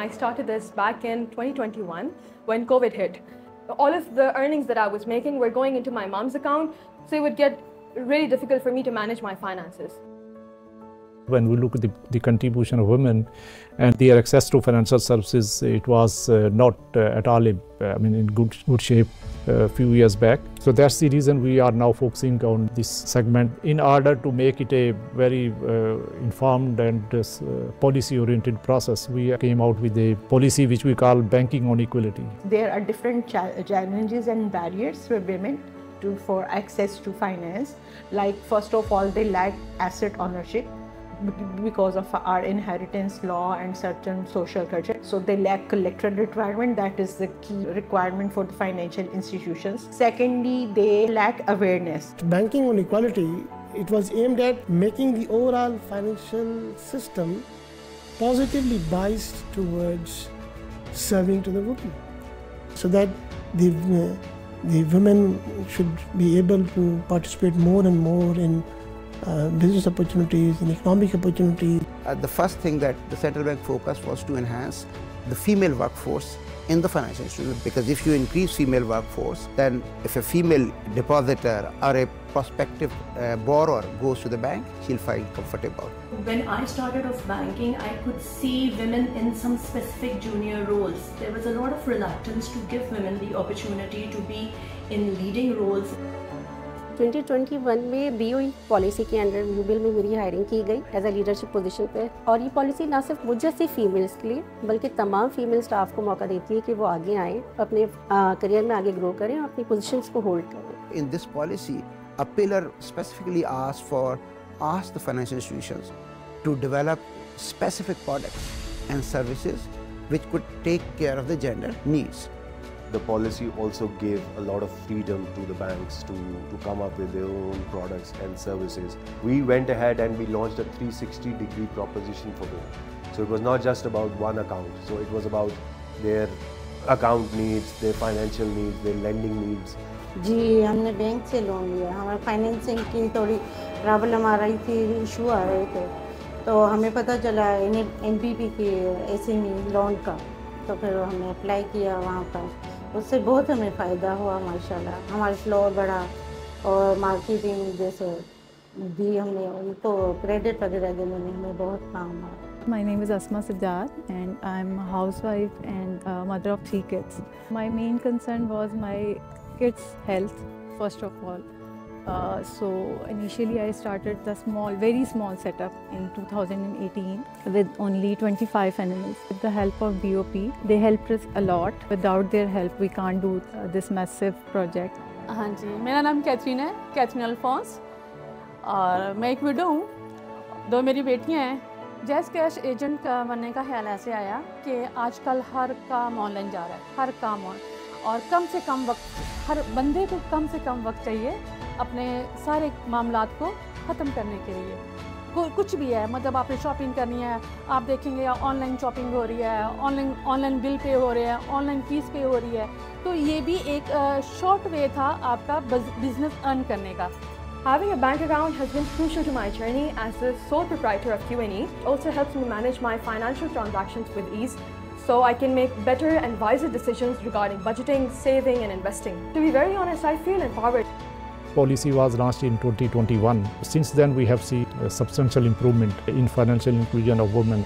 I started this back in 2021 when COVID hit. All of the earnings that I was making were going into my mom's account, so it would get really difficult for me to manage my finances. When we look at the contribution of women and their access to financial services, it was not at all in good shape a few years back. So that's the reason we are now focusing on this segment in order to make it a very informed and policy-oriented process. We came out with a policy which we call Banking on Equality. There are different challenges and barriers for women for access to finance. Like, first of all, they lack asset ownership because of our inheritance law and certain social culture. So they lack collateral requirement. That is the key requirement for the financial institutions. Secondly, they lack awareness. Banking on Equality, it was aimed at making the overall financial system positively biased towards serving to the women, so that the women should be able to participate more and more in business opportunities and economic opportunities. The first thing that the central bank focused was to enhance the female workforce in the financial institution, because if you increase female workforce, then if a female depositor or a prospective borrower goes to the bank, she'll feel comfortable. When I started off banking, I could see women in some specific junior roles. There was a lot of reluctance to give women the opportunity to be in leading roles. 2021 में BOE policy के under यूबिल में मेरी hiring की गई as a leadership position पे, और ये policy ना सिर्फ मुझ जैसी फीमेल्स के लिए बल्कि तमाम फीमेल स्टाफ को मौका देती है कि वो आगे आएँ, अपने करियर में आगे ग्रो करें और अपनी पोजीशंस को होल्ड करें. In this policy, a pillar specifically asked the financial institutions to develop specific products and services which could take care of the gender needs. The policy also gave a lot of freedom to the banks to come up with their own products and services. We went ahead and we launched a 360-degree proposition for women. So it was not just about one account. So it was about their account needs, their financial needs, their lending needs. जी, हमने bank से loan लिया. हमारे financing की थोड़ी problem आ रही थी, issue आ रहे थे, तो हमें पता चला NBP की SME लोन का, तो फिर हमने अप्लाई किया वहाँ पर. उससे बहुत हमें फ़ायदा हुआ माशाल्लाह. हमारा फ्लोर बढ़ा और मार्केटिंग जैसे भी हमने उनको क्रेडिट वगैरह देने में हमें बहुत काम हुआ. My name is Asma Siddar and I'm a housewife and a mother of 3 kids. My main concern was my kids' health first of all. So initially I started the very small setup in 2018 with only 25 animals. With the help of BOP, they helped us a lot. Without their help, we can't do this massive project. हाँ जी, मेरा नाम Catherine है, Catherine Alphons, और मैं एक window हूँ. 2 मेरी बेटियाँ हैं. जैज़ कैश एजेंट का बनने का ख्याल ऐसे आया कि आजकल हर काम ऑनलाइन जा रहा है, हर काम और कम से कम वक्त, हर बंदे को कम से कम वक्त चाहिए अपने सारे मामलात को ख़त्म करने के लिए. कुछ भी है, मतलब आपने शॉपिंग करनी है, आप देखेंगे ऑनलाइन शॉपिंग हो रही है, ऑनलाइन बिल पे हो रहे हैं, ऑनलाइन फ़ीस पे हो रही है, तो ये भी एक शॉर्ट वे था आपका बिजनेस अर्न करने का. Having a bank account has been crucial to my journey as the sole proprietor of QNE. It also helps me manage my financial transactions with ease, so I can make better and wiser decisions regarding budgeting, saving and investing. To be very honest, I feel empowered. Policy was launched in 2021. Since then, we have seen a substantial improvement in financial inclusion of women.